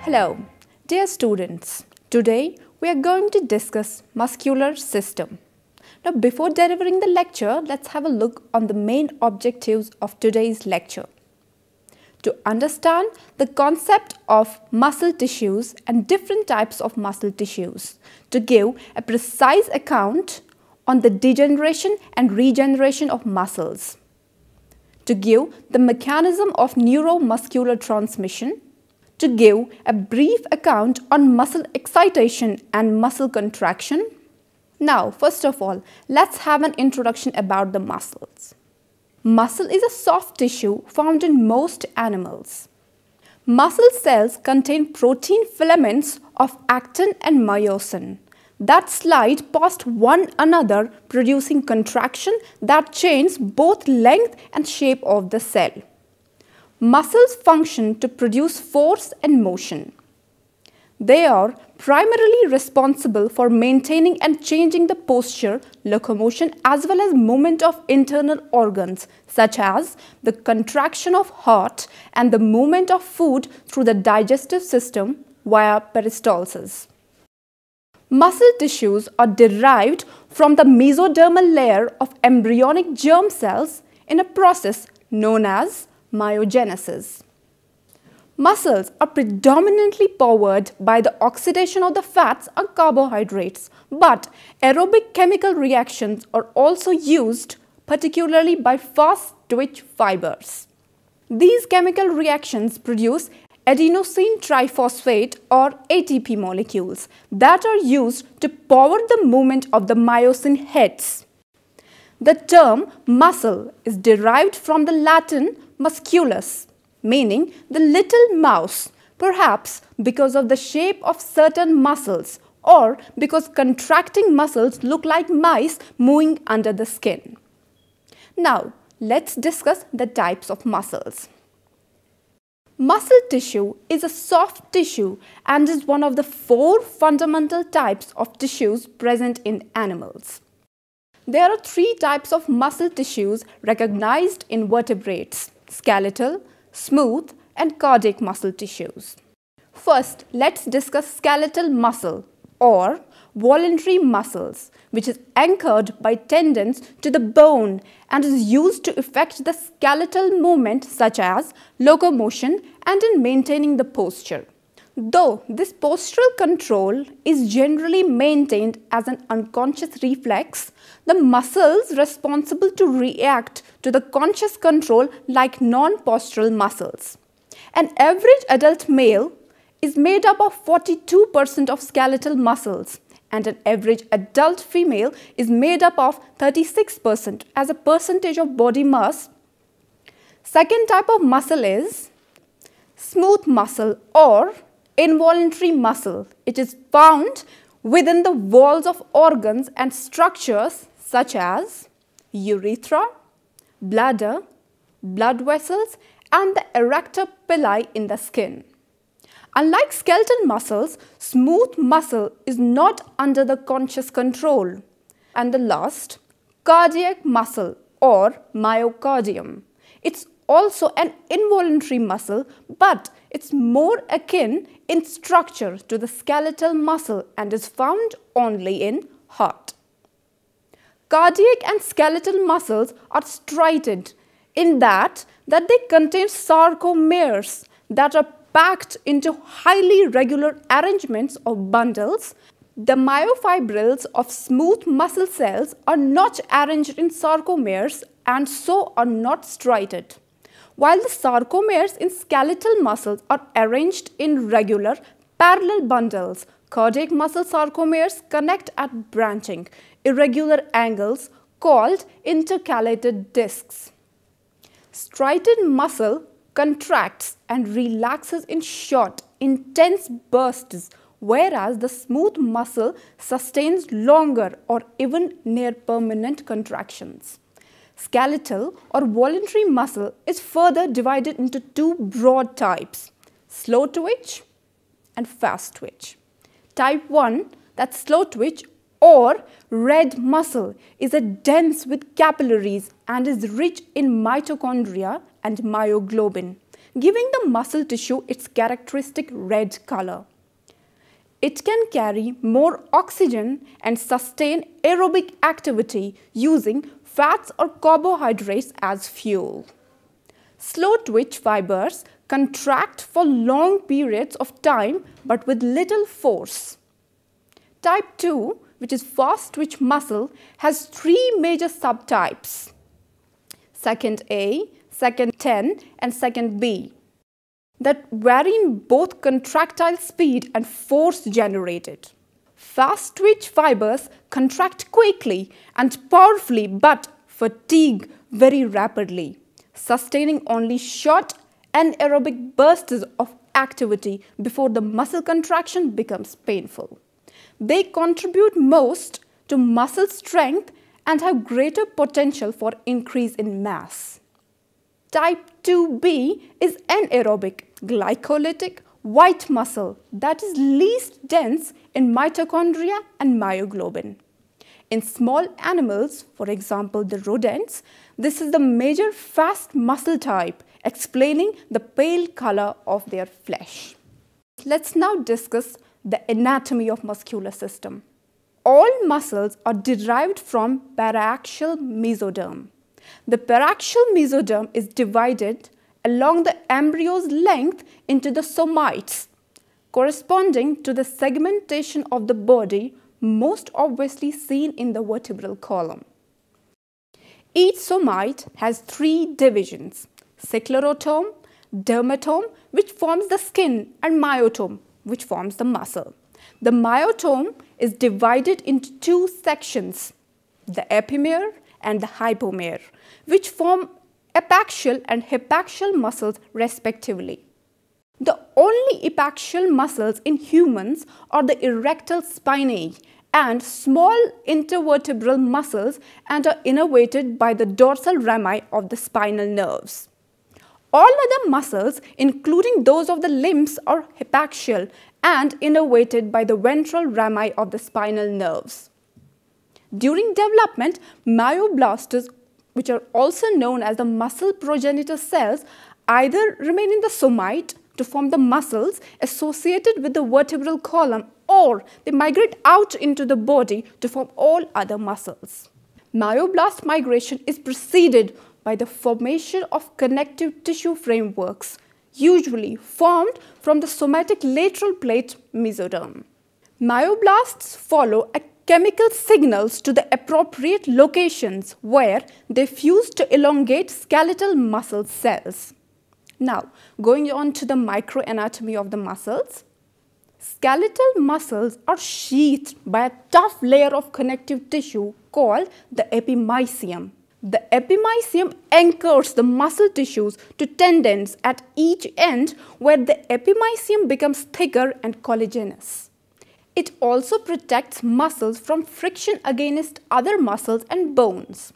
Hello, dear students. Today we are going to discuss muscular system. Now before delivering the lecture, let's have a look on the main objectives of today's lecture. To understand the concept of muscle tissues and different types of muscle tissues, to give a precise account on the degeneration and regeneration of muscles, to give the mechanism of neuromuscular transmission, to give a brief account on muscle excitation and muscle contraction. Now, first of all, let's have an introduction about the muscles. Muscle is a soft tissue found in most animals. Muscle cells contain protein filaments of actin and myosin that slide past one another, producing contraction that changes both length and shape of the cell. Muscles function to produce force and motion. They are primarily responsible for maintaining and changing the posture, locomotion as well as movement of internal organs such as the contraction of heart and the movement of food through the digestive system via peristalsis. Muscle tissues are derived from the mesodermal layer of embryonic germ cells in a process known as myogenesis. Muscles are predominantly powered by the oxidation of the fats and carbohydrates, but aerobic chemical reactions are also used, particularly by fast-twitch fibers. These chemical reactions produce adenosine triphosphate or ATP molecules that are used to power the movement of the myosin heads. The term muscle is derived from the Latin musculus, meaning the little mouse, perhaps because of the shape of certain muscles or because contracting muscles look like mice moving under the skin. Now, let's discuss the types of muscles. Muscle tissue is a soft tissue and is one of the 4 fundamental types of tissues present in animals. There are 3 types of muscle tissues recognized in vertebrates: skeletal, smooth and cardiac muscle tissues. First, let's discuss skeletal muscle or voluntary muscles, which is anchored by tendons to the bone and is used to effect the skeletal movement such as locomotion and in maintaining the posture. Though this postural control is generally maintained as an unconscious reflex, the muscles responsible to react to the conscious control like non-postural muscles. An average adult male is made up of 42% of skeletal muscles and an average adult female is made up of 36% as a percentage of body mass. Second type of muscle is smooth muscle or involuntary muscle. It is found within the walls of organs and structures such as urethra, bladder, blood vessels and the erector pili in the skin. Unlike skeletal muscles, smooth muscle is not under the conscious control. And the last, cardiac muscle or myocardium. It's also an involuntary muscle, but it's more akin in structure to the skeletal muscle and is found only in heart. Cardiac and skeletal muscles are striated in that they contain sarcomeres that are packed into highly regular arrangements of bundles. The myofibrils of smooth muscle cells are not arranged in sarcomeres and so are not striated, while the sarcomeres in skeletal muscles are arranged in regular parallel bundles. Cardiac muscle sarcomeres connect at branching, irregular angles called intercalated discs. Striated muscle contracts and relaxes in short, intense bursts, whereas the smooth muscle sustains longer or even near permanent contractions. Skeletal or voluntary muscle is further divided into 2 broad types: slow twitch and fast twitch. Type 1, that's slow twitch or red muscle, is a dense with capillaries and is rich in mitochondria and myoglobin. giving the muscle tissue its characteristic red color. It can carry more oxygen and sustain aerobic activity using fats or carbohydrates as fuel. Slow twitch fibers contract for long periods of time but with little force. Type 2, which is fast twitch muscle, has three major subtypes: second A, second 10 and second B, that vary in both contractile speed and force generated. Fast twitch fibers contract quickly and powerfully but fatigue very rapidly, sustaining only short anaerobic bursts of activity before the muscle contraction becomes painful. They contribute most to muscle strength and have greater potential for increase in mass. Type 2B is anaerobic, glycolytic, white muscle that is least dense in mitochondria and myoglobin. In small animals, for example the rodents, this is the major fast muscle type, explaining the pale color of their flesh. Let's now discuss the anatomy of muscular system. All muscles are derived from paraxial mesoderm. The paraxial mesoderm is divided along the embryo's length into the somites, corresponding to the segmentation of the body most obviously seen in the vertebral column. Each somite has three divisions: sclerotome, dermatome, which forms the skin, and myotome, which forms the muscle. The myotome is divided into two sections, the epimere and the hypomere, which form epaxial and hypaxial muscles respectively. The only epaxial muscles in humans are the erectile spinae and small intervertebral muscles, and are innervated by the dorsal rami of the spinal nerves. All other muscles, including those of the limbs, are hypaxial and innervated by the ventral rami of the spinal nerves. During development, myoblasts, which are also known as the muscle progenitor cells, either remain in the somite to form the muscles associated with the vertebral column, or they migrate out into the body to form all other muscles. Myoblast migration is preceded by the formation of connective tissue frameworks, usually formed from the somatic lateral plate mesoderm. Myoblasts follow chemical signals to the appropriate locations where they fuse to elongate skeletal muscle cells. Now, going on to the microanatomy of the muscles. Skeletal muscles are sheathed by a tough layer of connective tissue called the epimysium. The epimysium anchors the muscle tissues to tendons at each end, where the epimysium becomes thicker and collagenous. It also protects muscles from friction against other muscles and bones.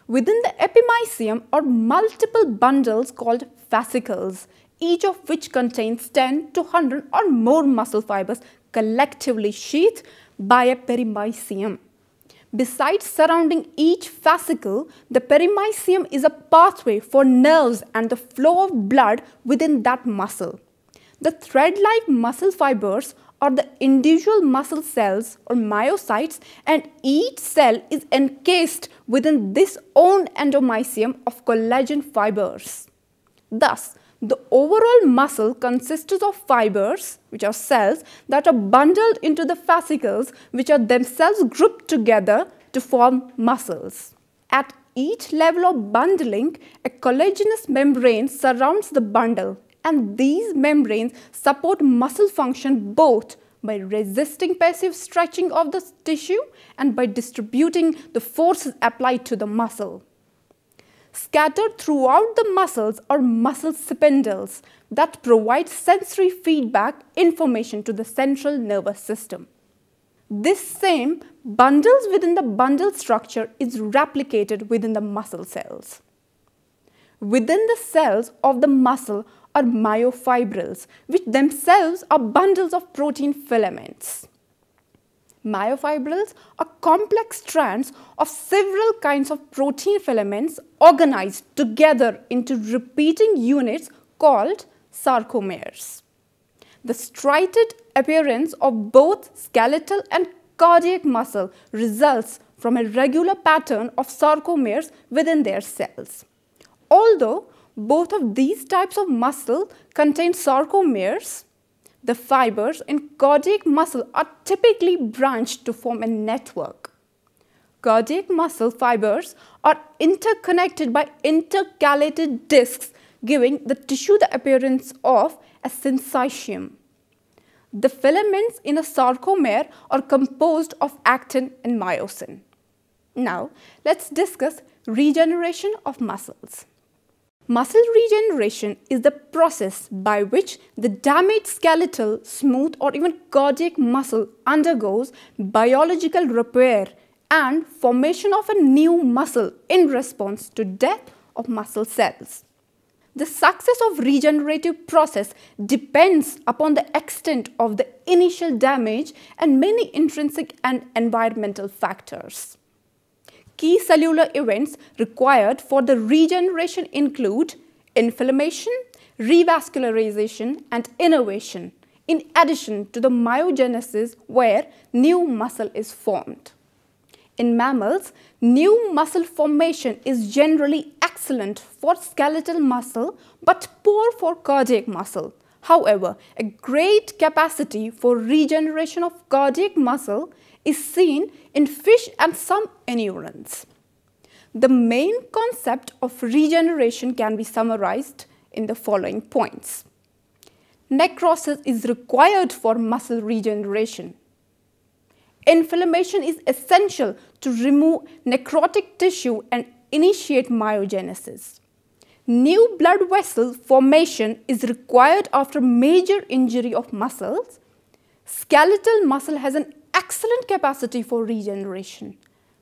Within the epimysium are multiple bundles called fascicles, each of which contains 10 to 100 or more muscle fibers collectively sheathed by a perimysium. Besides surrounding each fascicle, the perimysium is a pathway for nerves and the flow of blood within that muscle. The thread-like muscle fibers are the individual muscle cells or myocytes, and each cell is encased within this own endomysium of collagen fibers. Thus, the overall muscle consists of fibers, which are cells, that are bundled into the fascicles, which are themselves grouped together to form muscles. At each level of bundling, a collagenous membrane surrounds the bundle, and these membranes support muscle function both by resisting passive stretching of the tissue and by distributing the forces applied to the muscle. Scattered throughout the muscles are muscle spindles that provide sensory feedback information to the central nervous system. This same bundles within the bundle structure is replicated within the muscle cells. Within the cells of the muscle are myofibrils, which themselves are bundles of protein filaments. Myofibrils are complex strands of several kinds of protein filaments organized together into repeating units called sarcomeres. The striated appearance of both skeletal and cardiac muscle results from a regular pattern of sarcomeres within their cells. Although both of these types of muscle contain sarcomeres, the fibers in cardiac muscle are typically branched to form a network. Cardiac muscle fibers are interconnected by intercalated discs, giving the tissue the appearance of a syncytium. The filaments in a sarcomere are composed of actin and myosin. Now, let's discuss regeneration of muscles. Muscle regeneration is the process by which the damaged skeletal, smooth or even cardiac muscle undergoes biological repair and formation of a new muscle in response to death of muscle cells. The success of regenerative process depends upon the extent of the initial damage and many intrinsic and environmental factors. Key cellular events required for the regeneration include inflammation, revascularization, and innervation, in addition to the myogenesis where new muscle is formed. In mammals, new muscle formation is generally excellent for skeletal muscle but poor for cardiac muscle. However, a great capacity for regeneration of cardiac muscle is seen in fish and some anurans. The main concept of regeneration can be summarized in the following points. Necrosis is required for muscle regeneration. Inflammation is essential to remove necrotic tissue and initiate myogenesis. New blood vessel formation is required after major injury of muscles. Skeletal muscle has an excellent capacity for regeneration.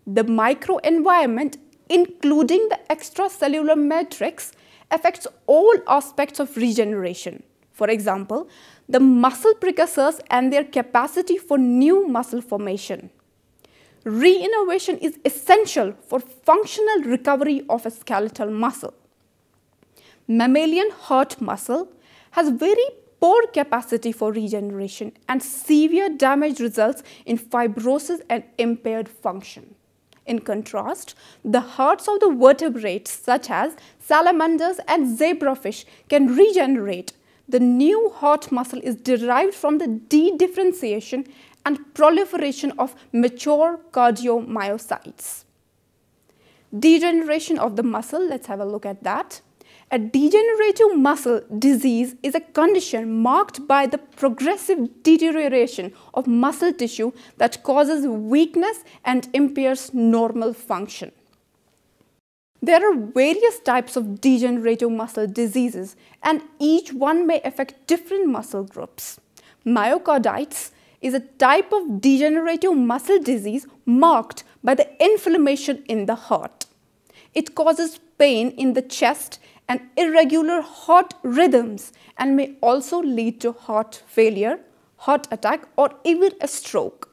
The microenvironment, including the extracellular matrix, affects all aspects of regeneration. For example, the muscle precursors and their capacity for new muscle formation. Reinnervation is essential for functional recovery of a skeletal muscle. Mammalian heart muscle has very poor capacity for regeneration and severe damage results in fibrosis and impaired function. In contrast, the hearts of the vertebrates such as salamanders and zebrafish can regenerate. The new heart muscle is derived from the de-differentiation and proliferation of mature cardiomyocytes. Degeneration of the muscle, let's have a look at that. A degenerative muscle disease is a condition marked by the progressive deterioration of muscle tissue that causes weakness and impairs normal function. There are various types of degenerative muscle diseases, and each one may affect different muscle groups. Myocarditis is a type of degenerative muscle disease marked by the inflammation in the heart. It causes pain in the chest and irregular heart rhythms and may also lead to heart failure, heart attack, or even a stroke.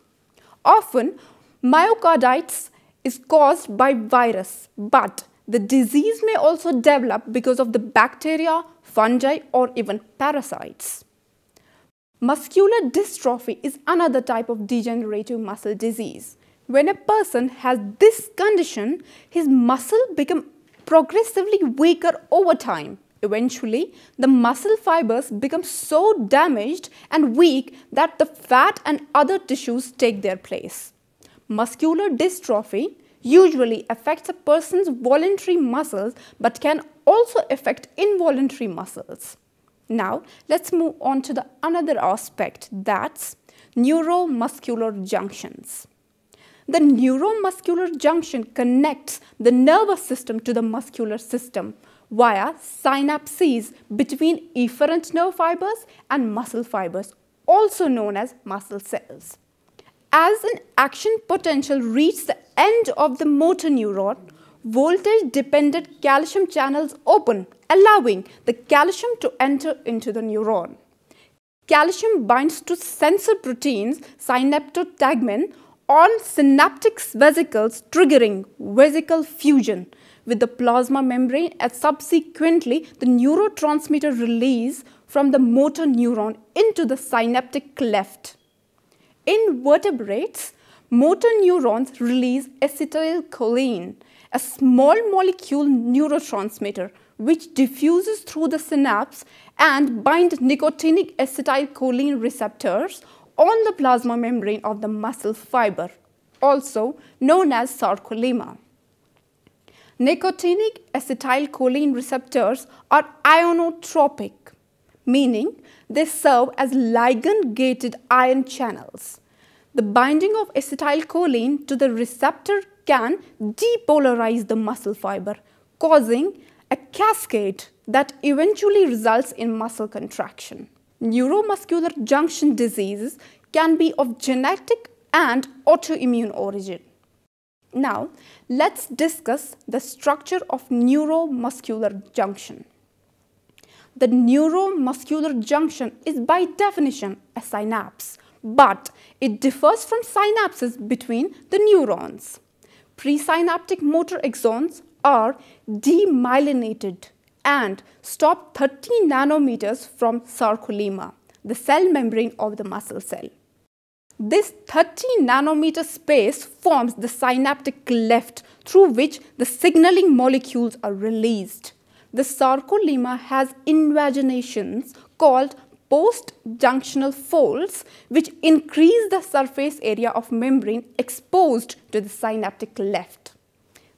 Often, myocarditis is caused by virus, but the disease may also develop because of the bacteria, fungi, or even parasites. Muscular dystrophy is another type of degenerative muscle disease. When a person has this condition, his muscle becomes progressively weaker over time. Eventually, the muscle fibers become so damaged and weak that the fat and other tissues take their place. Muscular dystrophy usually affects a person's voluntary muscles but can also affect involuntary muscles. Now, let's move on to the another aspect, that's neuromuscular junctions. The neuromuscular junction connects the nervous system to the muscular system via synapses between efferent nerve fibers and muscle fibers, also known as muscle cells. As an action potential reaches the end of the motor neuron, voltage-dependent calcium channels open, allowing the calcium to enter into the neuron. Calcium binds to sensor proteins, synaptotagmin, on synaptic vesicles, triggering vesicle fusion, with the plasma membrane and subsequently the neurotransmitter release from the motor neuron into the synaptic cleft. In vertebrates, motor neurons release acetylcholine, a small molecule neurotransmitter which diffuses through the synapse and binds nicotinic acetylcholine receptors on the plasma membrane of the muscle fiber, also known as sarcolemma. Nicotinic acetylcholine receptors are ionotropic, meaning they serve as ligand-gated ion channels. The binding of acetylcholine to the receptor can depolarize the muscle fiber, causing a cascade that eventually results in muscle contraction. Neuromuscular junction diseases can be of genetic and autoimmune origin. Now, let's discuss the structure of neuromuscular junction. The neuromuscular junction is by definition a synapse, but it differs from synapses between the neurons. Presynaptic motor axons are demyelinated and stop 30 nanometers from sarcolemma, the cell membrane of the muscle cell. This 30 nanometer space forms the synaptic cleft through which the signaling molecules are released. The sarcolemma has invaginations called post-junctional folds which increase the surface area of membrane exposed to the synaptic cleft.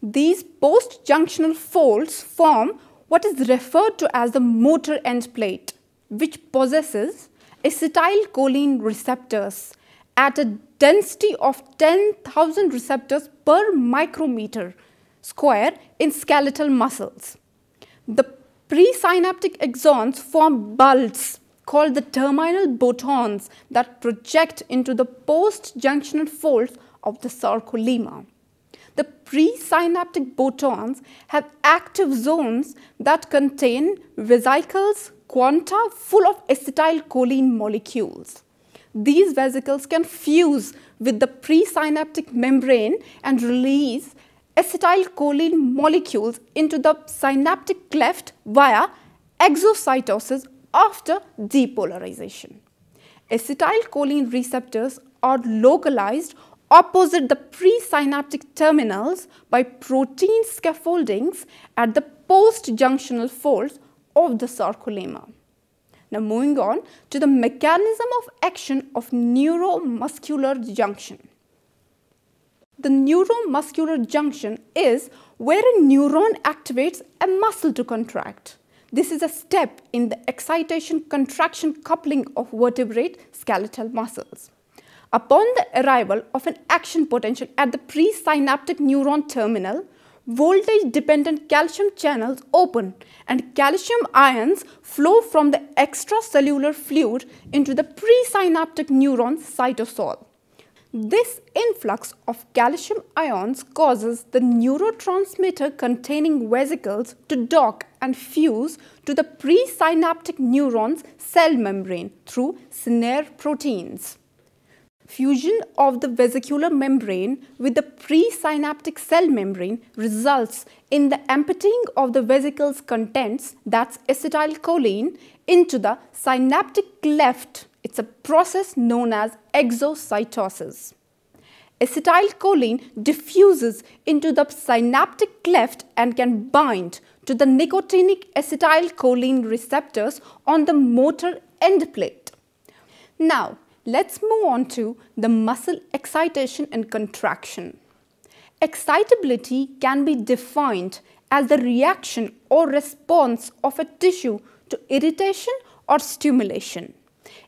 These post-junctional folds form what is referred to as the motor end plate, which possesses acetylcholine receptors at a density of 10,000 receptors per micrometer square in skeletal muscles. The presynaptic axons form bulbs called the terminal botons that project into the post-junctional folds of the sarcolemma. The presynaptic botons have active zones that contain vesicles quanta full of acetylcholine molecules. These vesicles can fuse with the presynaptic membrane and release acetylcholine molecules into the synaptic cleft via exocytosis after depolarization. Acetylcholine receptors are localized opposite the presynaptic terminals by protein scaffoldings at the post-junctional folds of the sarcolemma. Now moving on to the mechanism of action of neuromuscular junction. The neuromuscular junction is where a neuron activates a muscle to contract. This is a step in the excitation-contraction coupling of vertebrate skeletal muscles. Upon the arrival of an action potential at the presynaptic neuron terminal, voltage-dependent calcium channels open and calcium ions flow from the extracellular fluid into the presynaptic neuron cytosol. This influx of calcium ions causes the neurotransmitter containing vesicles to dock and fuse to the presynaptic neuron's cell membrane through snare proteins. Fusion of the vesicular membrane with the presynaptic cell membrane results in the emptying of the vesicle's contents, that's acetylcholine, into the synaptic cleft. It's a process known as exocytosis. Acetylcholine diffuses into the synaptic cleft and can bind to the nicotinic acetylcholine receptors on the motor end plate. Now, let's move on to the muscle excitation and contraction. Excitability can be defined as the reaction or response of a tissue to irritation or stimulation.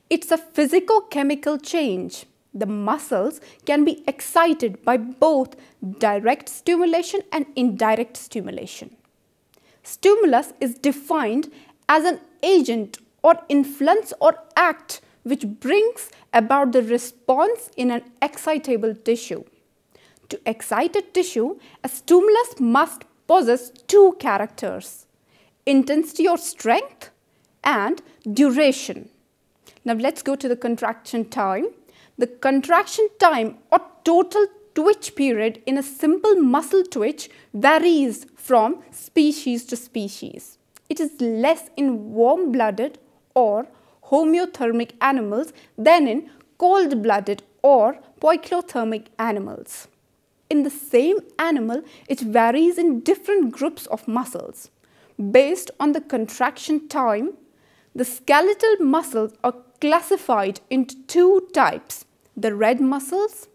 It's a physico-chemical change. The muscles can be excited by both direct stimulation and indirect stimulation. Stimulus is defined as an agent or influence or act which brings about the response in an excitable tissue. To excite a tissue, a stimulus must possess two characters: intensity or strength and duration. Now let's go to the contraction time. The contraction time or total twitch period in a simple muscle twitch varies from species to species. It is less in warm-blooded or homeothermic animals than in cold-blooded or poikilothermic animals. In the same animal, it varies in different groups of muscles. Based on the contraction time, the skeletal muscles are classified into two types, the red muscles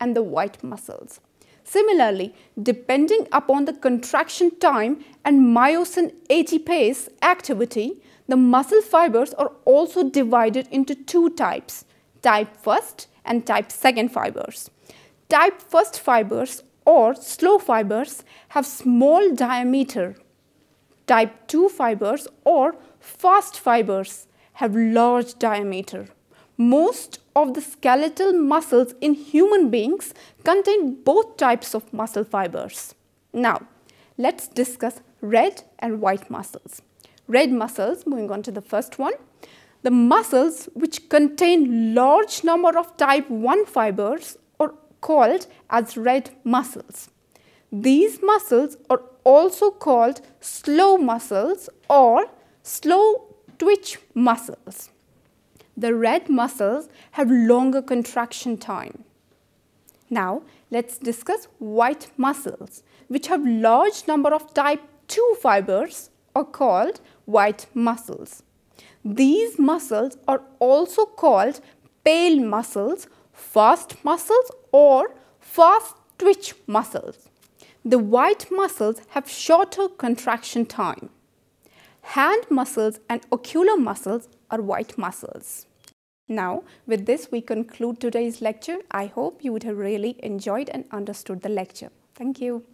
and the white muscles. Similarly, depending upon the contraction time and myosin ATPase activity, the muscle fibers are also divided into two types, type 1st and type 2nd fibers. Type 1st fibers or slow fibers have small diameter. Type 2 fibers or fast fibers have large diameter. Most of the skeletal muscles in human beings contain both types of muscle fibers. Now, let's discuss red and white muscles. Red muscles, moving on to the first one. The muscles which contain large number of type 1 fibers are called as red muscles. These muscles are also called slow muscles or slow twitch muscles. The red muscles have longer contraction time. Now, let's discuss white muscles, which have large number of type 2 fibers are called white muscles. These muscles are also called pale muscles, fast muscles or fast twitch muscles. The white muscles have shorter contraction time. Hand muscles and ocular muscles are white muscles. Now, with this we conclude today's lecture. I hope you would have really enjoyed and understood the lecture. Thank you.